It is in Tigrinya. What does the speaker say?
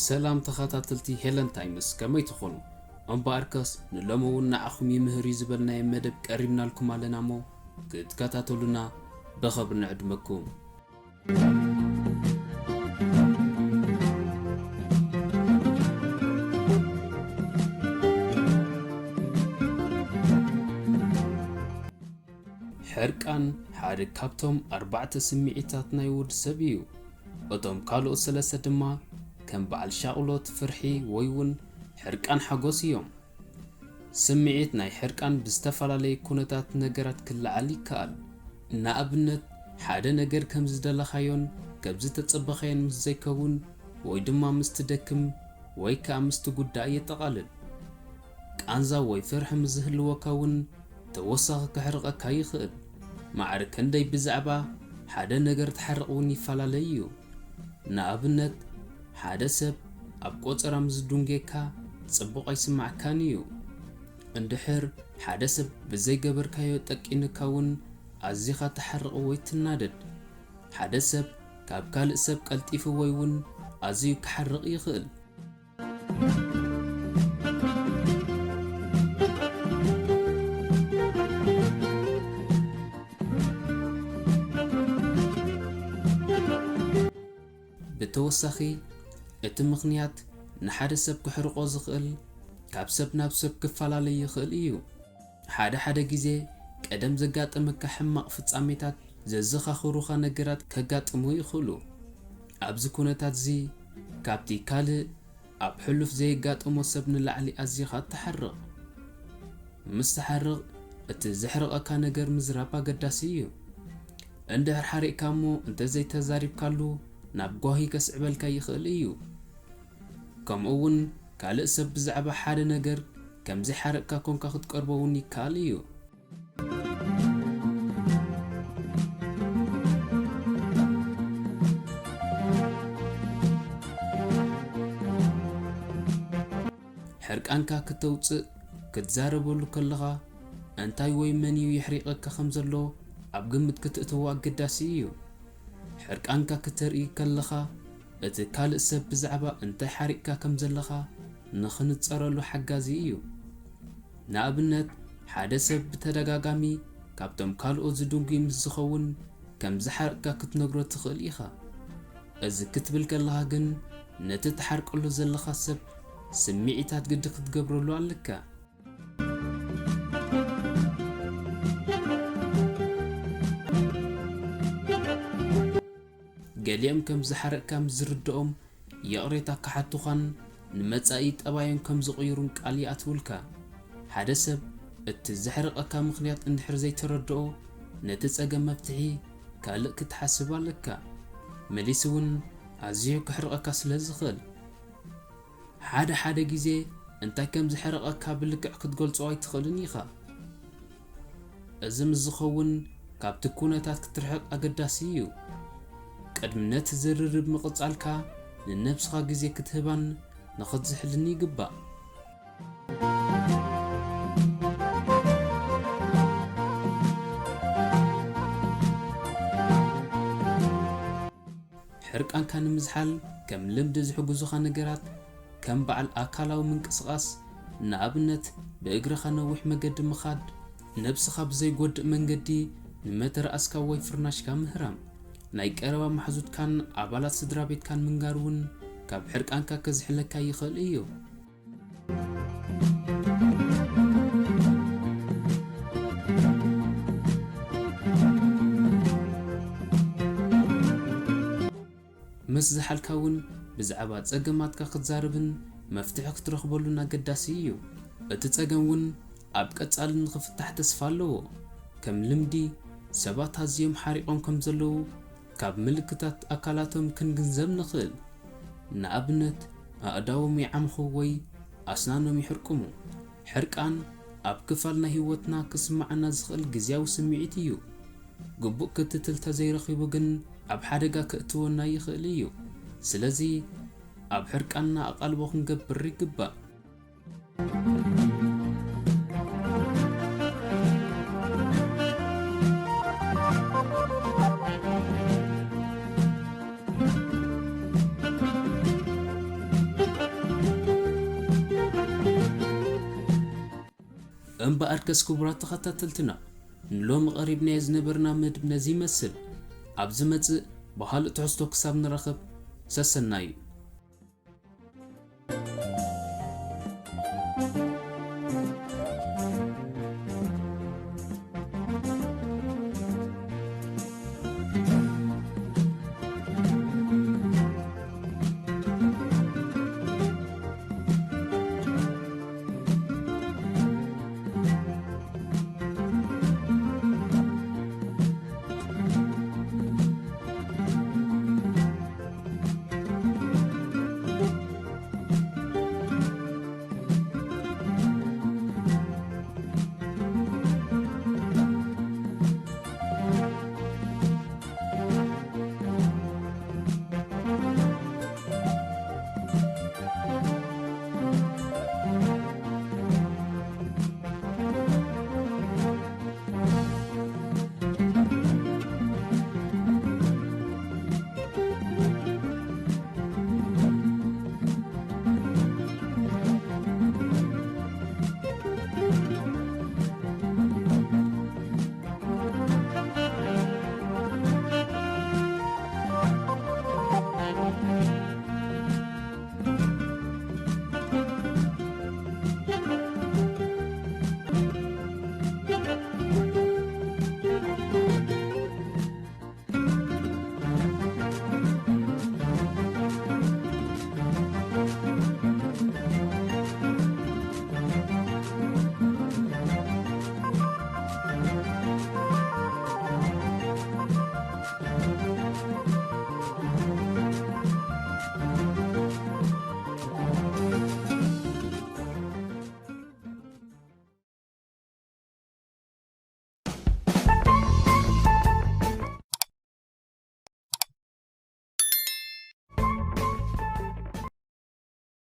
ሰላም ተኸታተልቲ ሄለን ታይምስ ከመይ ትኾኑ እምበኣርከስ ንሎመውን ንዓኹም ይምህር ዝበልናይ መደብ ቀሪብናልኩም ኣለና እሞ ክትከታተሉና በኸብሪ ንዕድመኩም። ሕርቃን ሓደ ካብቶም 4 ስምዒታት ናይ ወዲ ሰብ እዩ። እቶም ካልኦት 3 ድማ ከም በዓል ሻቕሎት ፍርሒ ወይ እውን ሕርቃን ሓጎስ እዮም። ስምዒት ናይ ሕርቃን ብዝተፈላለየ ኩነታት ነገራት ክለዓል ይከኣል። ንኣብነት ሓደ ነገር ከም ዝደለኻዮን ከም ዝተጸበኻዮን ምስ ዘይከውን ወይ ድማ ምስ ትደክም ወይ ከዓ ምስ ትጉዳእ የጠቓልል። ቃንዛ ወይ ፍርሒ ምስ ዝህልወካ እውን ተወሳኺ ክሕርቐካ ይኽእል። ማዕረ ክንደይ ብዛዕባ ሓደ ነገር ትሓርቕ እውን ይፈላለይ እዩ። ንኣብነት ሓደ ሰብ ኣብ ቆፀራ ምስ ዱንጌካ ጽቡቕ ኣይስማዕካን እዩ። እንድሕር ሓደ ሰብ ብዘይገበርካዮ ጠቂንካ እውን ኣዚኻ ትሓርቕ ወይ ትናደድ። ሓደ ሰብ ካብ ካልእ ሰብ ቀልጢፉ ወይ እውን ኣዝዩ ክሓርቕ ይኽእል። ብተወሳኺ እቲ ምኽንያት ንሓደ ሰብ ክሕርቆ ዝኽእል ካብ ሰብ ናብ ሰብ ክፈላለይ ይኽእል እዩ። ሓደ ግዜ ቀደም ዘጋጠመካ ሕማቕ ፍጻሜታት ዘዘኻኽሩኻ ነገራት ከጋጥሙ ይኽእሉ። ኣብዚ ኩነታት እዚ ካብቲ ካልእ ኣብ ሕሉፍ ዘየጋጠሞ ሰብ ንላዕሊ ኣዝኻ ትሓርቕ። ምስ ትሓርቕ እቲ ዘሕርቐካ ነገር ምዝራብ ኣገዳሲ እዩ። እንድሕር ሓሪቕካ እሞ እንተዘይተዛሪብካሉ ናብ ጓሂ ከስዕበልካ ይኽእል እዩ። ከምኡ እውን ካልእ ሰብ ብዛዕባ ሓደ ነገር ከም ዘይሓረቕካ ኮንካ ክትቀርቦ እውን ይከኣል እዩ። ሕርቃንካ ክተውፅእ ክትዛረበሉ ከለኻ እንታይ ወይ መን እዩ ይሕሪቐካ ከም ዘሎ ኣብ ግምት ክትእትዎ ኣገዳሲ እዩ። ሕርቃንካ ክተርኢ ከለኻ እቲ ካልእ ሰብ ብዛዕባ እንታይ ሓሪቕካ ከም ዘለኻ ንኽንጸረሉ ሓጋዚ እዩ። ንኣብነት ሓደ ሰብ ብተደጋጋሚ ካብቶም ካልኦት ዝድንጉ ምስ ዝኸውን ከም ዝሓርቕካ ክትነግሮ ትኽእል ኢኻ። እዚ ክትብል ከለኻ ግን ነቲ ትሓርቀሉ ዘለኻ ሰብ ስምዒታት ግዲ ክትገብረሉ ኣለካ። ገሊኦም ከም ዝሓረቕካ ምስ ዝርድኦም የቕሬታ ክሓቱኻን ንመጻኢ ጠባዮም ከም ዝቕይሩን ቃል ይኣትውልካ። ሓደ ሰብ እቲ ዘሕርቐካ ምኽንያት እንድሕር ዘይተረድኦ ነቲ ጸገም መፍትሒ ካልእ ክትሓስብ ኣለካ። መሊስ እውን ኣዝዩ ክሕርቐካ ስለ ዝኽእል ሓደ ግዜ እንታይ ከም ዝሕርቐካ ብልክዕ ክትገልጾ ኣይትኽእልን ኢኻ። እዚ ምስ ዝኸውን ካብቲ ኩነታት ክትርሕቕ ኣገዳሲ እዩ። ቅድሚ ነቲ ዝርርብ ምቕጻልካ ንነብስኻ ግዜ ክትህባን ንኽትዝሕልን ይግባእ። ሕርቃንካ ንምዝሓል ከም ልምዲ ዝሕግዙኻ ነገራት ከም በዓል ኣካላዊ ምንቅስቓስ፣ ንኣብነት ብእግርኻ ነዊሕ መገዲ ምኻድ፣ ነብስኻ ብዘይጎድእ መንገዲ ንመተርኣስካ ወይ ፍርናሽካ ምህራም፣ ናይ ቀረባ ማሕዙትካን ኣባላት ስድራ ቤትካን ምንጋር እውን ካብ ሕርቃንካ ከዝሕለካ ይኽእል እዩ። ምስ ዝሓልካ እውን ብዛዕባ ጸገማትካ ክትዛረብን መፍትሒ ክትረኽበሉን ኣገዳሲ እዩ። እቲ ጸገም እውን ኣብ ቀጻሊ ንኽፍታሕ ተስፋ ኣለዎ። ከም ልምዲ ሰባት ኣዝዮም ሓሪቖም ከም ዘለዉ ካብ ምልክታት ኣካላቶም ክንግንዘብ ንኽእል። ንኣብነት ኣእዳዎም ይዓምኹ ወይ ኣስናኖም ይሕርቅሙ። ሕርቃን ኣብ ክፋል ናይ ህይወትና ክስማዓና ዝኽእል ግዝያዊ ስምዒት እዩ። ግቡእ ክትትል ተዘይረኺቡ ግን ኣብ ሓደጋ ክእትወና ይኽእል እዩ። ስለዚ ኣብ ሕርቃንና ኣቓልቦ ክንገብር ይግባእ። أركز كبرات تخطتلتنا نلوم قريبنا يزنبرنا مدب نزي مسل أبزمت بحال تحستو كساب نرخب سسنايو